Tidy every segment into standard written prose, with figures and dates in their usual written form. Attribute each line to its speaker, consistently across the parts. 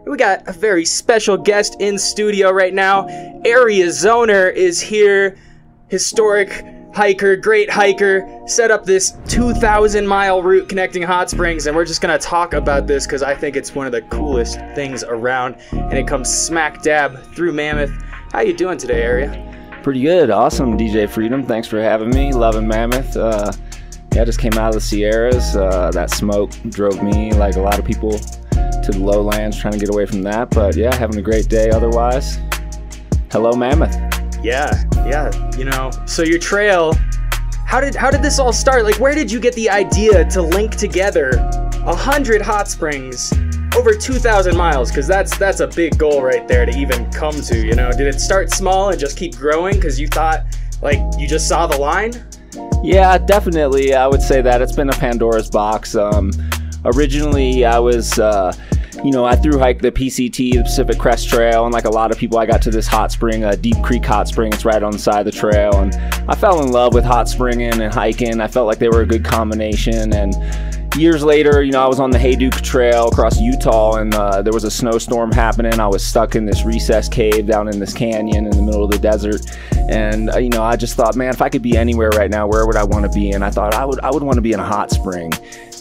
Speaker 1: We got a very special guest in studio right now. Aria Zoner is here. Historic hiker, great hiker, set up this 2,000-mile route connecting hot springs, and we're just gonna talk about this because I think it's one of the coolest things around, and it comes smack dab through Mammoth. How you doing today, Aria?
Speaker 2: Pretty good. Awesome, DJ Freedom. Thanks for having me. Loving Mammoth. Yeah, I just came out of the Sierras. That smoke drove me, like a lot of people, to the lowlands, trying to get away from that. But yeah, having a great day otherwise. Hello, Mammoth.
Speaker 1: Yeah. You know, so your trail, how did this all start? Like, where did you get the idea to link together 100 hot springs over 2,000 miles? Because that's a big goal right there to even come to, you know? Did it start small and just keep growing because you thought, like, you just saw the line?
Speaker 2: Yeah, definitely. I would say that. It's been a Pandora's box. Originally, I was... I thru hiked the PCT, the Pacific Crest Trail, and like a lot of people, I got to this hot spring, Deep Creek Hot Spring. It's right on the side of the trail, and I fell in love with hot springing and hiking. I felt like they were a good combination, and years later, I was on the Hayduke Trail across Utah, and there was a snowstorm happening. I was stuck in this recessed cave down in this canyon in the middle of the desert, and I just thought, man, if I could be anywhere right now, where would I want to be? And I thought I would want to be in a hot spring,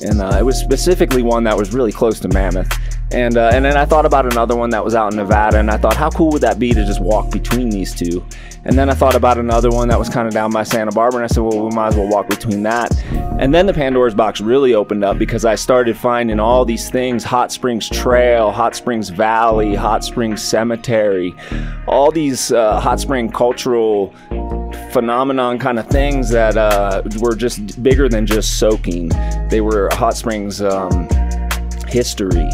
Speaker 2: and it was specifically one that was really close to Mammoth. And then I thought about another one that was out in Nevada, and I thought, how cool would that be to just walk between these two? And then I thought about another one that was kind of down by Santa Barbara, and I said, well, we might as well walk between that. And then the Pandora's box really opened up because I started finding all these things: Hot Springs Trail, Hot Springs Valley, Hot Springs Cemetery, all these hot spring cultural phenomenon kind of things that were just bigger than just soaking. They were hot springs history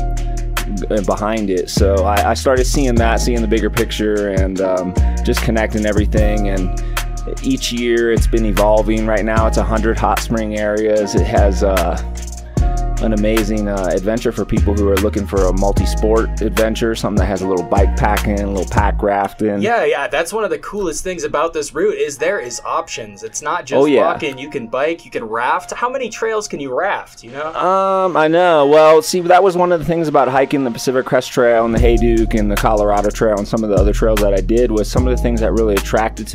Speaker 2: behind it. So I started seeing the bigger picture, and just connecting everything. And each year it's been evolving. Right now it's 100 hot spring areas. It has an amazing adventure for people who are looking for a multi-sport adventure, something that has a little bike packing, a little pack rafting.
Speaker 1: Yeah, that's one of the coolest things about this route is there is options. It's not just walking. You can bike, you can raft. How many trails can you raft,
Speaker 2: I know. Well, see, that was one of the things about hiking the Pacific Crest Trail and the Hayduke and the Colorado Trail and some of the other trails that I did. Was some of the things that really attracted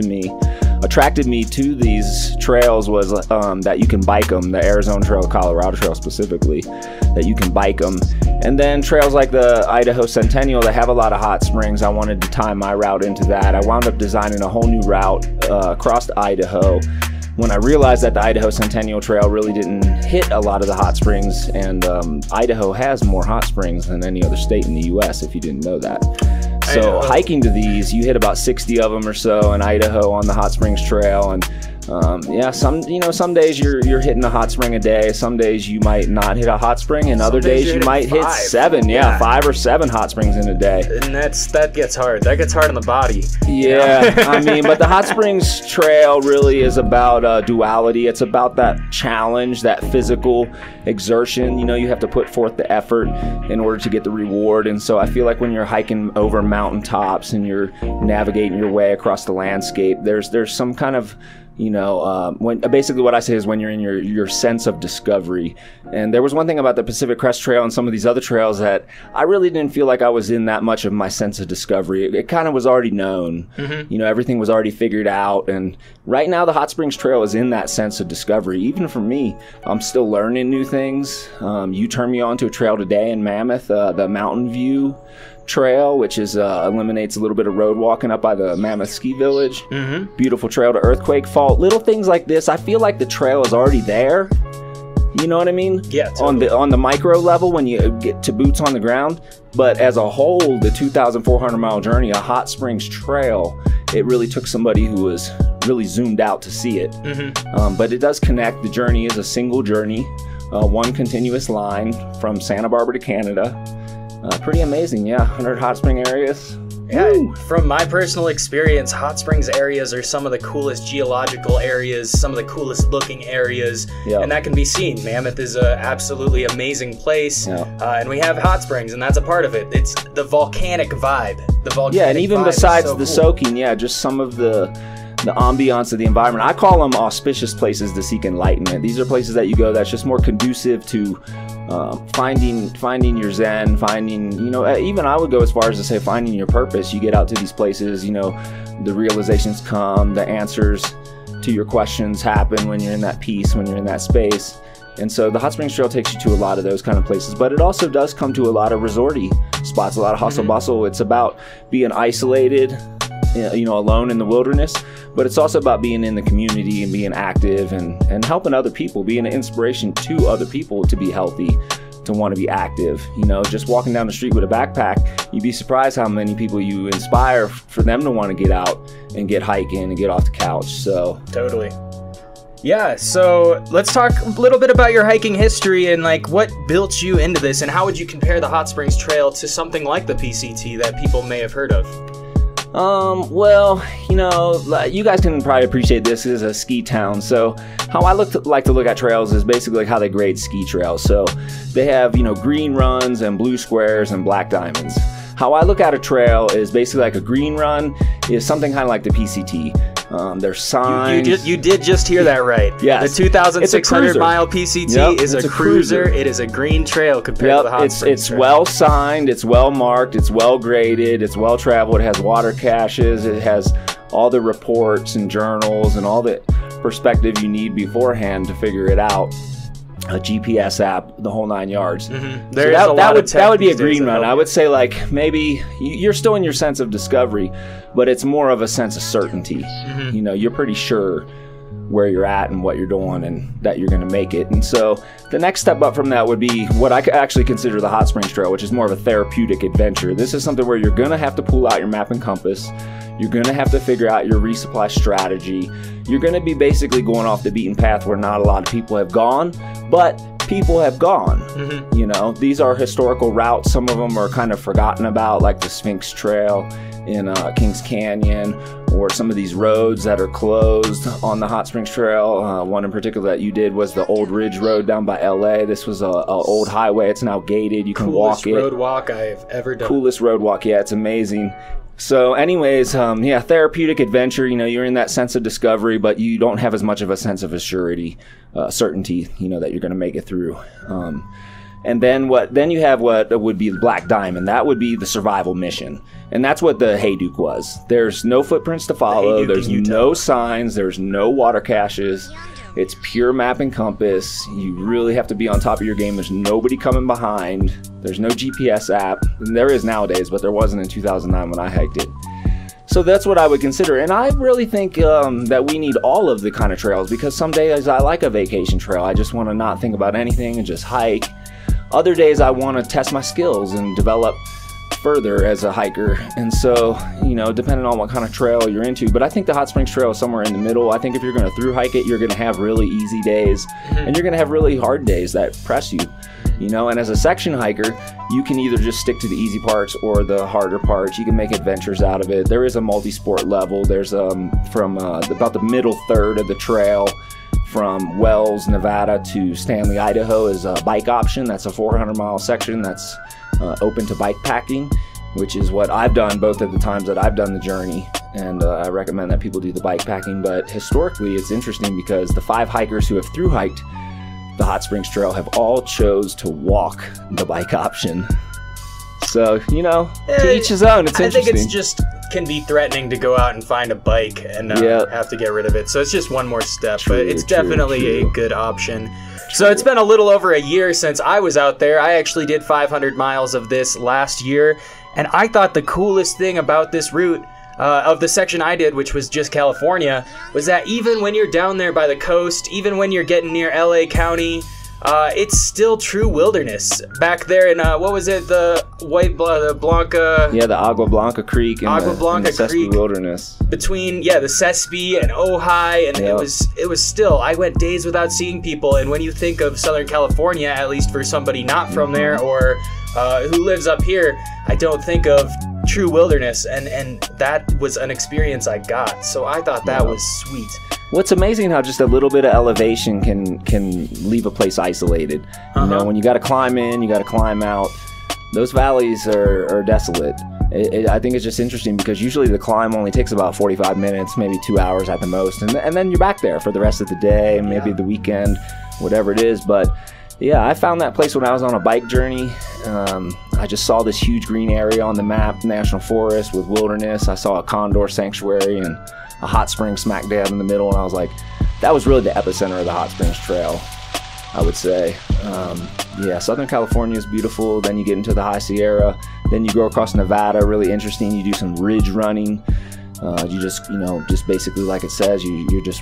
Speaker 2: me to these trails was that you can bike them. The Arizona Trail, Colorado Trail specifically, that you can bike them. And then trails like the Idaho Centennial that have a lot of hot springs, I wanted to tie my route into that. I wound up designing a whole new route across Idaho when I realized that the Idaho Centennial Trail really didn't hit a lot of the hot springs, and Idaho has more hot springs than any other state in the US, if you didn't know that. So hiking to these, you hit about 60 of them or so in Idaho on the Hot Springs Trail, and some days you're hitting a hot spring a day. Some days you might not hit a hot spring, and other days you might hit 7. Yeah, 5 or 7 hot springs in a day.
Speaker 1: And that gets hard. That gets hard on the body.
Speaker 2: Yeah, but the Hot Springs Trail really is about duality. It's about that challenge, that physical exertion. You have to put forth the effort in order to get the reward. And so I feel like when you're hiking over mountaintops and you're navigating your way across the landscape, there's some kind of basically what I say is when you're in your sense of discovery. And there was one thing about the Pacific Crest Trail and some of these other trails that I really didn't feel like I was in that much of my sense of discovery. It kind of was already known. Mm-hmm. Everything was already figured out. And right now the Hot Springs Trail is in that sense of discovery. Even for me, I'm still learning new things. You turn me on to a trail today in Mammoth, the Mountain View Trail, which is eliminates a little bit of road walking up by the Mammoth Ski Village. Mm-hmm. Beautiful trail to Earthquake Fault. Little things like this, I feel like the trail is already there. You know what I mean?
Speaker 1: Yeah, totally.
Speaker 2: On the micro level, when you get to boots on the ground. But as a whole, the 2,400 mile journey, a Hot Springs Trail, it really took somebody who was really zoomed out to see it. Mm-hmm. But it does connect. The journey is a single journey, one continuous line from Santa Barbara to Canada. Pretty amazing, yeah. 100 hot spring areas.
Speaker 1: Yeah, from my personal experience, hot springs areas are some of the coolest geological areas, some of the coolest looking areas, and that can be seen. Mammoth is an absolutely amazing place, and we have hot springs, and that's a part of it. It's the volcanic vibe.
Speaker 2: And even besides the soaking, just some of the ambiance of the environment. I call them auspicious places to seek enlightenment. These are places that you go that's just more conducive to finding your zen, finding, you know, even I would go as far as to say finding your purpose. You get out to these places, you know, the realizations come, the answers to your questions happen when you're in that peace, when you're in that space. And so the Hot Springs Trail takes you to a lot of those kind of places, but it also does come to a lot of resorty spots, a lot of hustle bustle. It's about being isolated, you know, alone in the wilderness, but it's also about being in the community and being active and helping other people, being an inspiration to other people to be healthy, to want to be active. You know, just walking down the street with a backpack, you'd be surprised how many people you inspire for them to want to get out and get hiking and get off the couch. So
Speaker 1: totally. Yeah, so let's talk a little bit about your hiking history and like what built you into this, and how would you compare the Hot Springs Trail to something like the PCT that people may have heard of?
Speaker 2: Well, you know, you guys can probably appreciate this as a ski town. So how I like to look at trails is basically like how they grade ski trails. So they have, you know, green runs and blue squares and black diamonds. How I look at a trail is basically like a green run is something kind of like the PCT. There's signs.
Speaker 1: You did just hear that right.
Speaker 2: Yes.
Speaker 1: The 2,600 mile PCT is a cruiser. It is a green trail compared to the Hot Springs
Speaker 2: It's
Speaker 1: Trail.
Speaker 2: well signed, it's well marked, it's well graded, it's well traveled, it has water caches, it has all the reports and journals and all the perspective you need beforehand to figure it out. A GPS app, the whole 9 yards. That would be a green run. I would say like maybe you're still in your sense of discovery, but it's more of a sense of certainty. You know, you're pretty sure where you're at and what you're doing and that you're going to make it. And so the next step up from that would be what I actually consider the Hot Springs Trail, which is more of a therapeutic adventure. This is something where you're going to have to pull out your map and compass. You're going to have to figure out your resupply strategy. You're going to be basically going off the beaten path where not a lot of people have gone, but people have gone. You know, these are historical routes. Some of them are kind of forgotten about, like the Sphinx Trail in Kings Canyon, or some of these roads that are closed on the Hot Springs Trail. One in particular that you did was the Old Ridge Road down by LA. This was a old highway. It's now gated. You can walk it.
Speaker 1: Coolest road walk I've ever done.
Speaker 2: Coolest road walk. Yeah, it's amazing. So anyways, yeah, therapeutic adventure, you know, you're in that sense of discovery, but you don't have as much of a sense of certainty, you know, that you're going to make it through. And then you have what would be the Black Diamond. That would be the survival mission. And that's what the Hayduke was. There's no footprints to follow. There's no signs. There's no water caches. It's pure map and compass. You really have to be on top of your game. There's nobody coming behind. There's no GPS app. And there is nowadays, but there wasn't in 2009 when I hiked it. So that's what I would consider. And I really think that we need all of the kind of trails, because some days I like a vacation trail. I just want to not think about anything and just hike. Other days I want to test my skills and develop further as a hiker. And so, you know, depending on what kind of trail you're into, but I think the Hot Springs Trail is somewhere in the middle. I think if you're going to through hike it, you're going to have really easy days and you're going to have really hard days that press you, you know. And as a section hiker, you can either just stick to the easy parts or the harder parts. You can make adventures out of it. There is a multi-sport level. There's from about the middle third of the trail, from Wells, Nevada to Stanley, Idaho, is a bike option. That's a 400-mile section that's open to bike packing, which is what I've done both at the times that I've done the journey. And I recommend that people do the bike packing. But historically, it's interesting because the 5 hikers who have through hiked the Hot Springs Trail have all chose to walk the bike option. So, you know, to each his own. It's interesting.
Speaker 1: I think it's just can be threatening to go out and find a bike and have to get rid of it. So it's just one more step, but it's definitely a good option. So it's been a little over a year since I was out there. I actually did 500 miles of this last year, and I thought the coolest thing about this route of the section I did, which was just California, was that even when you're down there by the coast, even when you're getting near LA County, it's still true wilderness. Back there in, what was it, the Blanca...
Speaker 2: Yeah, the Agua Blanca Creek and the Sespe Wilderness.
Speaker 1: Between, the Sespe and Ojai, and it was still, I went days without seeing people, and when you think of Southern California, at least for somebody not from there or who lives up here, I don't think of true wilderness, and that was an experience I got, so I thought that was sweet.
Speaker 2: What's amazing how just a little bit of elevation can leave a place isolated. You know, when you got to climb in, you got to climb out. Those valleys are desolate. I think it's just interesting because usually the climb only takes about 45 minutes, maybe 2 hours at the most, and then you're back there for the rest of the day and maybe the weekend, whatever it is. But Yeah, I found that place when I was on a bike journey. I just saw this huge green area on the map, national forest with wilderness. I saw a condor sanctuary and a hot spring smack dab in the middle, and I was like, that was really the epicenter of the Hot Springs Trail, I would say. Yeah, Southern California is beautiful. Then you get into the High Sierra. Then you go across Nevada, really interesting. You do some ridge running. You just, just basically like it says, you're just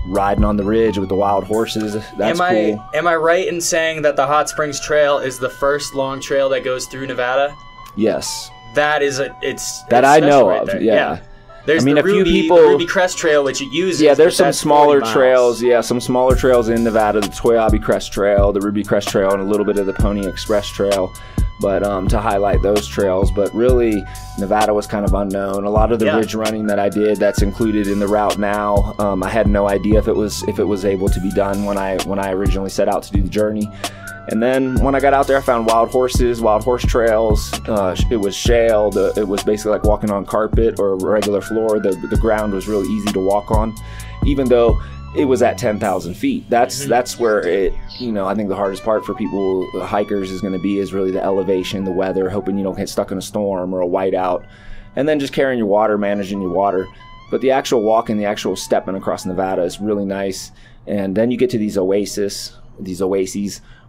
Speaker 2: riding on the ridge with the wild horses. That's cool.
Speaker 1: Am I right in saying that the Hot Springs Trail is the first long trail that goes through Nevada?
Speaker 2: Yes.
Speaker 1: That is it's
Speaker 2: that I know
Speaker 1: right
Speaker 2: of.
Speaker 1: there.
Speaker 2: Yeah.
Speaker 1: There's
Speaker 2: a few people.
Speaker 1: The Ruby Crest Trail, which it uses.
Speaker 2: Yeah, there's some smaller trails. Yeah, some smaller trails in Nevada. The Toyabe Crest Trail, the Ruby Crest Trail, and a little bit of the Pony Express Trail. But to highlight those trails. But really, Nevada was kind of unknown. A lot of the ridge running that I did, that's included in the route now. I had no idea if it was able to be done when I originally set out to do the journey. And then when I got out there, I found wild horses, wild horse trails. It was shale. It was basically like walking on carpet or a regular floor. The ground was really easy to walk on, even though it was at 10,000 feet. That's where it, I think the hardest part for people, hikers, is going to be is really the elevation, the weather, hoping you don't get stuck in a storm or a whiteout, and then just carrying your water, managing your water. But the actual walking, the actual stepping across Nevada is really nice. And then you get to these oases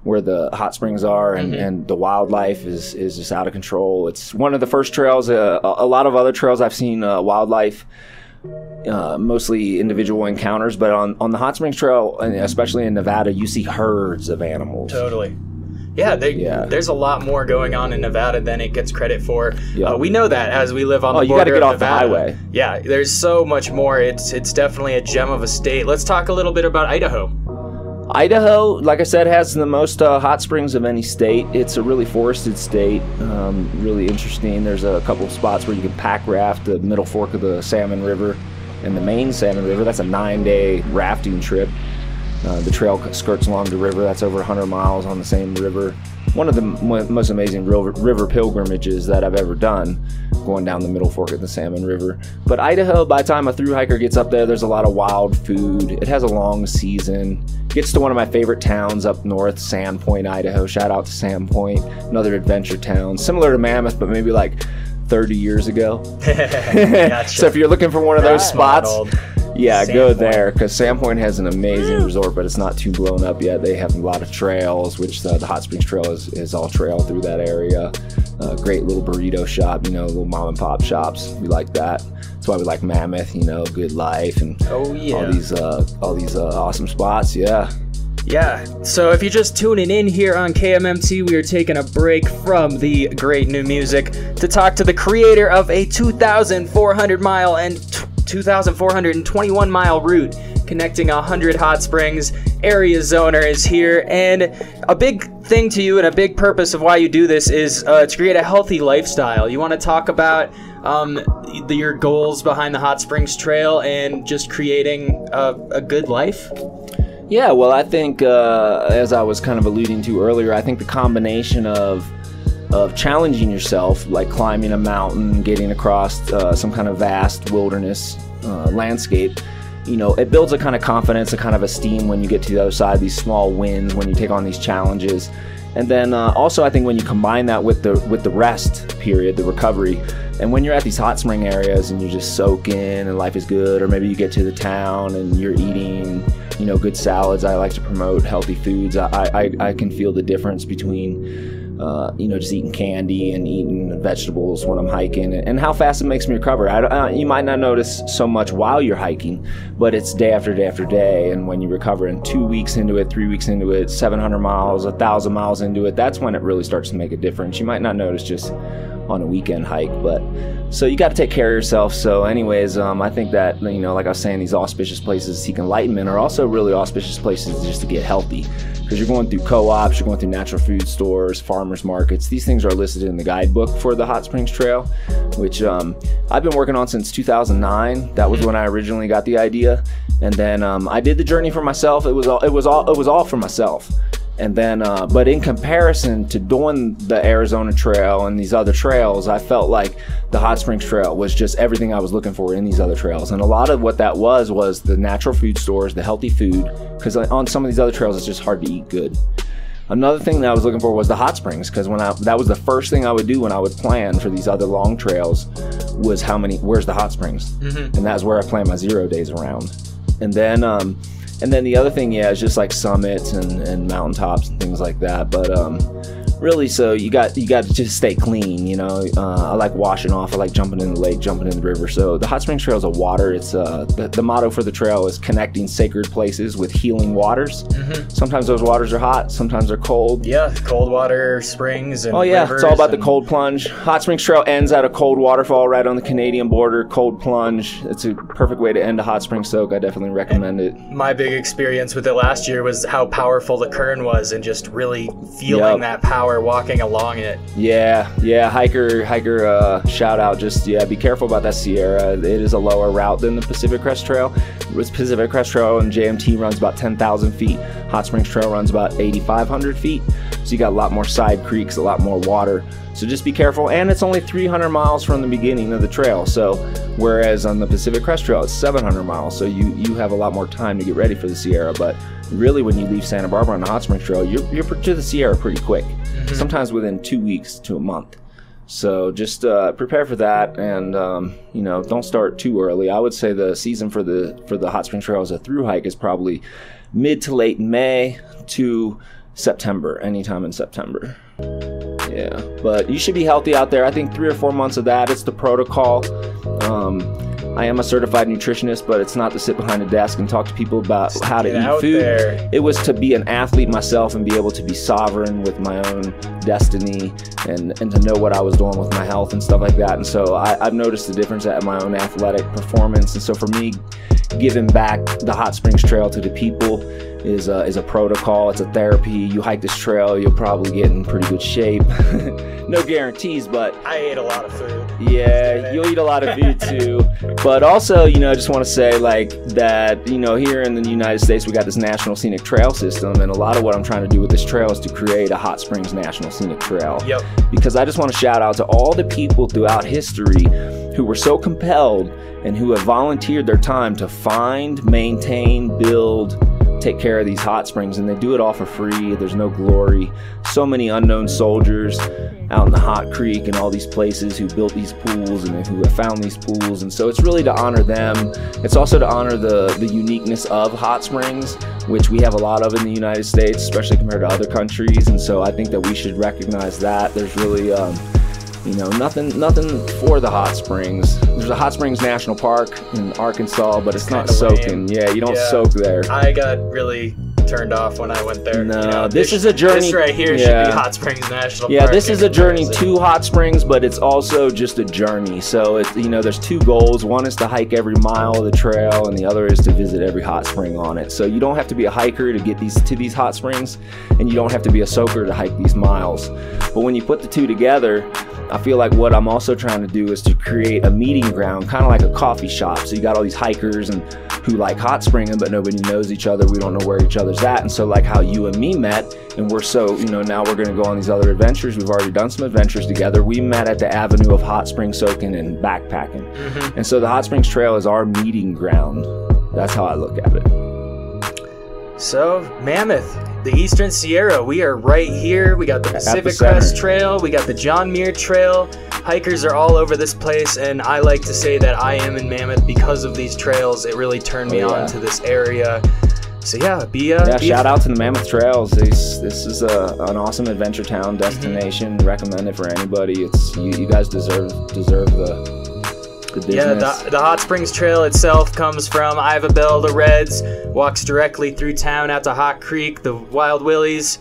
Speaker 2: where the hot springs are, and the wildlife is just out of control. It's one of the first trails. A lot of other trails I've seen wildlife, mostly individual encounters, but on the Hot Springs Trail, and especially in Nevada, you see herds of animals.
Speaker 1: Totally. Yeah, there's a lot more going on in Nevada than it gets credit for. Yeah. We know that as we live on the border of Nevada.
Speaker 2: You got to get off the highway.
Speaker 1: Yeah, there's so much more. It's definitely a gem of a state. Let's talk a little bit about Idaho.
Speaker 2: Idaho, like I said, has the most hot springs of any state. It's a really forested state, really interesting. There's a couple of spots where you can pack raft, the Middle Fork of the Salmon River and the main Salmon River. That's a 9-day rafting trip. The trail skirts along the river. That's over 100 miles on the same river. One of the most amazing river pilgrimages that I've ever done, going down the Middle Fork of the Salmon River. But Idaho, by the time a thru hiker gets up there's a lot of wild food. It has a long season. Gets to one of my favorite towns up north, Sandpoint, Idaho. Shout out to Sandpoint, another adventure town, similar to Mammoth, but maybe like 30 years ago.
Speaker 1: Gotcha.
Speaker 2: So if you're looking for one of those spots, yeah, go there, because Sandpoint has an amazing resort, but it's not too blown up yet. They have a lot of trails, which the Hot Springs Trail is all trail through that area. Great little burrito shop, little mom and pop shops. We like that. That's why we like Mammoth, Good Life, and all these awesome spots. Yeah.
Speaker 1: Yeah, so if you're just tuning in here on KMMT, we are taking a break from the great new music to talk to the creator of a 2,400 mile and 2,421 mile route connecting 100 hot springs. Aria Zoner is here, and a big thing to you and a big purpose of why you do this is to create a healthy lifestyle. You want to talk about your goals behind the Hot Springs Trail and just creating a good life?
Speaker 2: Yeah, well, I think, as I was kind of alluding to earlier, I think the combination of challenging yourself, like climbing a mountain, getting across some kind of vast wilderness landscape, it builds a kind of confidence, a kind of esteem when you get to the other side, these small wins, when you take on these challenges. And then also, I think when you combine that with the rest period, the recovery, and when you're at these hot spring areas and you just soak in and life is good, or maybe you get to the town and you're eating, good salads. I like to promote healthy foods. I can feel the difference between just eating candy and eating vegetables when I'm hiking, and how fast it makes me recover. You might not notice so much while you're hiking, but it's day after day after day, and when you recover, and 2 weeks into it, 3 weeks into it, 700 miles, 1,000 miles into it, that's when it really starts to make a difference. You might not notice just on a weekend hike, but so you got to take care of yourself. So anyways, I think that, like I was saying, these auspicious places to seek enlightenment are also really auspicious places just to get healthy, because you're going through co-ops, you're going through natural food stores, farmers markets. These things are listed in the guidebook for the Hot Springs Trail, which I've been working on since 2009. That was when I originally got the idea, and then I did the journey for myself. It was all for myself. And then, but in comparison to doing the Arizona Trail and these other trails, I felt like the Hot Springs Trail was just everything I was looking for in these other trails. And a lot of what that was the natural food stores, the healthy food, because on some of these other trails, it's just hard to eat good. Another thing that I was looking for was the hot springs, because that was the first thing I would do when I would plan for these other long trails was where's the hot springs, and that's where I plan my 0 days around. And then the other thing, is just like summits and mountaintops and things like that. But really, so you got to just stay clean, you know. I like washing off. I like jumping in the lake, jumping in the river. So the Hot Springs Trail is a water. It's the motto for the trail is connecting sacred places with healing waters. Sometimes those waters are hot, sometimes they're cold.
Speaker 1: Yeah, cold water springs and rivers,
Speaker 2: it's all about the cold plunge. Hot Springs Trail ends at a cold waterfall right on the Canadian border. Cold plunge. It's a perfect way to end a hot spring soak. I definitely recommend it. My
Speaker 1: big experience with it last year was how powerful the Kern was, and just really feeling that power walking along it.
Speaker 2: Hiker shout out. Just be careful about that Sierra. It is a lower route than the Pacific Crest Trail. Pacific Crest Trail and JMT runs about 10,000 feet. Hot Springs Trail runs about 8,500 feet. So you got a lot more side creeks, a lot more water. So just be careful. And it's only 300 miles from the beginning of the trail. So whereas on the Pacific Crest Trail it's 700 miles. So you have a lot more time to get ready for the Sierra. But really, when you leave Santa Barbara on the Hot Springs Trail, you're to the Sierra pretty quick. Sometimes within 2 weeks to a month. So just prepare for that, and don't start too early. I would say the season for the Hot Springs Trail as a through hike is probably mid to late May to September, anytime in September. Yeah, but you should be healthy out there. I think 3 or 4 months of that. It's the protocol. I am a certified nutritionist, but it's not to sit behind a desk and talk to people about how to eat food. It was to be an athlete myself and be able to be sovereign with my own destiny and to know what I was doing with my health and stuff like that. And so I've noticed the difference at my own athletic performance. And so for me, giving back the Hot Springs Trail to the people is a protocol. It's a therapy. You hike this trail, you'll probably get in pretty good shape. No guarantees, but
Speaker 1: I ate a lot of food.
Speaker 2: Yeah, you'll eat a lot of food too. But also, I just want to say that, here in the United States, we got this National Scenic Trail system, and a lot of what I'm trying to do with this trail is to create a Hot Springs National Scenic Trail.
Speaker 1: Yep.
Speaker 2: Because I just want to shout out to all the people throughout history who were so compelled and who have volunteered their time to find, maintain, build, take care of these hot springs, and they do it all for free. There's no glory. So many unknown soldiers out in the Hot Creek and all these places who built these pools and who have found these pools, and so it's really to honor them. It's also to honor the uniqueness of hot springs, which we have a lot of in the United States, especially compared to other countries, and so I think that we should recognize that. There's really nothing for the hot springs. There's a Hot Springs National Park in Arkansas, but it's not soaking. Yeah, you don't soak there.
Speaker 1: I got really turned off when I went there.
Speaker 2: No, this is a journey.
Speaker 1: This right here should be Hot Springs National Park.
Speaker 2: Yeah, this is a journey to Hot Springs, but it's also just a journey. So it's there's 2 goals. One is to hike every mile of the trail, and the other is to visit every hot spring on it. So you don't have to be a hiker to get to these hot springs, and you don't have to be a soaker to hike these miles. But when you put the 2 together, I feel like what I'm also trying to do is to create a meeting ground, kind of like a coffee shop. So you got all these hikers and who like hot springing, but nobody knows each other. We don't know where each other's at. And so like how you and me met, and we're so, now we're going to go on these other adventures. We've already done some adventures together. We met at the avenue of hot spring soaking and backpacking. And so the Hot Springs Trail is our meeting ground. That's how I look at it.
Speaker 1: So, Mammoth, the Eastern Sierra, we are right here. We got the Pacific Crest Trail, we got the John Muir Trail. Hikers are all over this place, and I like to say that I am in Mammoth because of these trails. It really turned me on to this area. So shout out to the Mammoth Trails. This is an awesome adventure town destination. Recommend it for anybody. It's you guys deserve the business. Yeah, the Hot Springs Trail itself comes from Iva Bell to Reds, walks directly through town out to Hot Creek, the Wild Willies.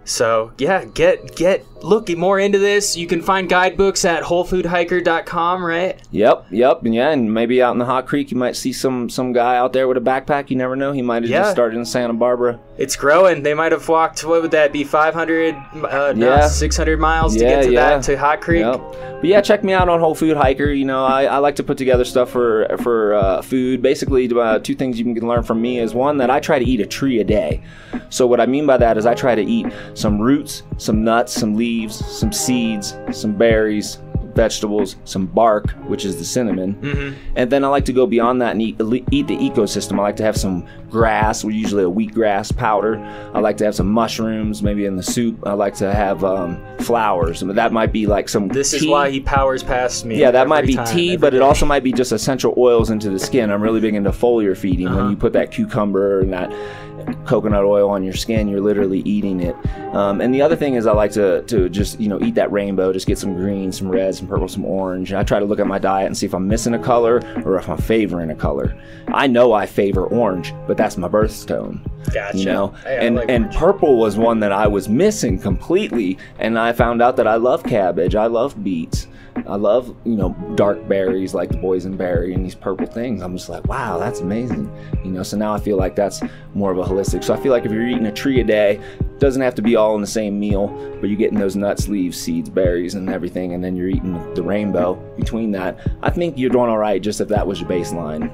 Speaker 1: So yeah, get looking more into this. You can find guidebooks at wholefoodhiker.com, right?
Speaker 2: Yep, and maybe out in the Hot Creek you might see some guy out there with a backpack. You never know. He might have just started in Santa Barbara.
Speaker 1: It's growing. They might have walked, what would that be, 500, 600 miles to get to to Hot Creek.
Speaker 2: But yeah, check me out on Whole Food Hiker. I like to put together stuff for food. Basically, 2 things you can learn from me is, one, that I try to eat a tree a day. So what I mean by that is I try to eat some roots, some nuts, some leaves, some seeds, some berries, vegetables, some bark, which is the cinnamon, and then I like to go beyond that and eat the ecosystem. I like to have some grass, usually a wheatgrass powder. I like to have some mushrooms, maybe in the soup. I like to have flowers. That might be like some
Speaker 1: This
Speaker 2: tea.
Speaker 1: is why he powers past me.
Speaker 2: Yeah, that might be
Speaker 1: every time,
Speaker 2: tea,
Speaker 1: every
Speaker 2: but it
Speaker 1: day.
Speaker 2: also might be just essential oils into the skin. I'm really big into foliar feeding. When you put that cucumber and that coconut oil on your skin, you're literally eating it. And the other thing is I like to just, eat that rainbow, just get some green, some red, some purple, some orange. I try to look at my diet and see if I'm missing a color or if I'm favoring a color. I know I favor orange, but that's my birthstone.
Speaker 1: Gotcha. Hey, I
Speaker 2: and
Speaker 1: like
Speaker 2: and
Speaker 1: orange.
Speaker 2: purple was one that I was missing completely, and I found out that I love cabbage, I love beets, I love dark berries like the boysenberry and these purple things. I'm just like, wow, that's amazing. So now I feel like that's more of a holistic. So I feel like if you're eating a tree a day, it doesn't have to be all in the same meal, but you're getting those nuts, leaves, seeds, berries, and everything, and then you're eating the rainbow between that. I think you're doing all right just if that was your baseline.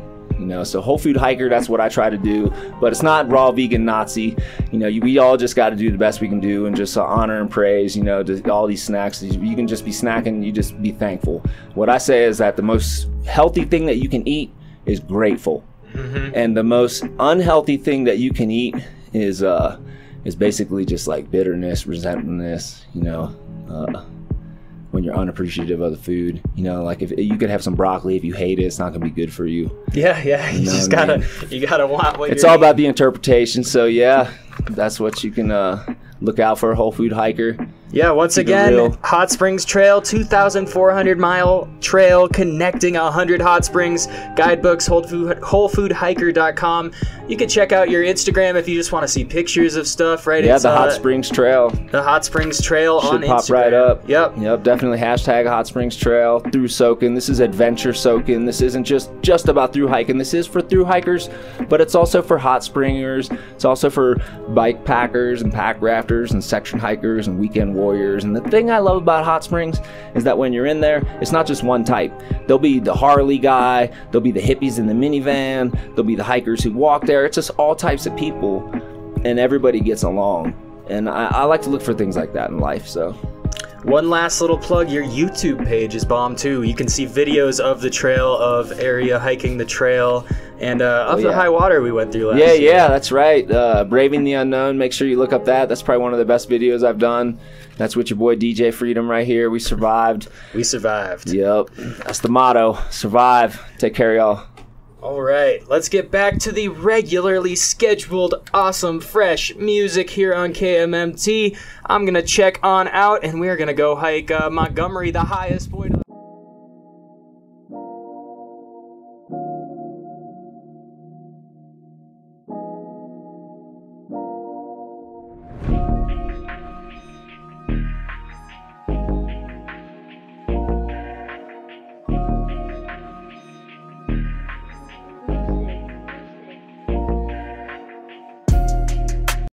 Speaker 2: So whole food hiker, that's what I try to do, but it's not raw vegan Nazi. We all just got to do the best we can do and just honor and praise, to all these snacks. You can just be snacking, you just be thankful. What I say is that the most healthy thing that you can eat is grateful. And the most unhealthy thing that you can eat is basically just like bitterness, resentfulness, when you're unappreciative of the food. Like if you could have some broccoli, if you hate it, it's not gonna be good for you.
Speaker 1: Yeah, you just gotta want what
Speaker 2: it's
Speaker 1: you're
Speaker 2: all
Speaker 1: eating.
Speaker 2: about the interpretation. So yeah, that's what you can look out for, a whole food hiker.
Speaker 1: Yeah, once
Speaker 2: Keep it
Speaker 1: again,
Speaker 2: real.
Speaker 1: Hot Springs Trail, 2,400 mile trail connecting 100 hot springs. Guidebooks, wholefoodhiker.com. You can check out your Instagram if you just want to see pictures of stuff, right?
Speaker 2: Yeah,
Speaker 1: It's,
Speaker 2: the Hot Springs Trail.
Speaker 1: The Hot Springs Trail on
Speaker 2: Should pop
Speaker 1: Instagram.
Speaker 2: right up.
Speaker 1: Yep.
Speaker 2: Definitely hashtag Hot Springs Trail, through soaking. This is adventure soaking. This isn't just about through hiking. This is for through hikers, but it's also for hot springers. It's also for bike packers and pack rafters and section hikers and weekend warriors. And the thing I love about hot springs is that when you're in there, it's not just one type. There'll be the Harley guy, there'll be the hippies in the minivan, there'll be the hikers who walk there. It's just all types of people, and everybody gets along. And I like to look for things like that in life. So
Speaker 1: One last little plug, your YouTube page is bomb too. You can see videos of the trail, of Aria hiking the trail, and of the high water we went through last year.
Speaker 2: Yeah, that's right. Braving the Unknown, make sure you look up that. That's probably one of the best videos I've done. That's with your boy DJ Freedom right here. We survived.
Speaker 1: We survived.
Speaker 2: Yep, that's the motto. Survive. Take care, y'all.
Speaker 1: All right, let's get back to the regularly scheduled, awesome, fresh music here on KMMT. I'm going to check on out, and we're going to go hike Montgomery, the highest point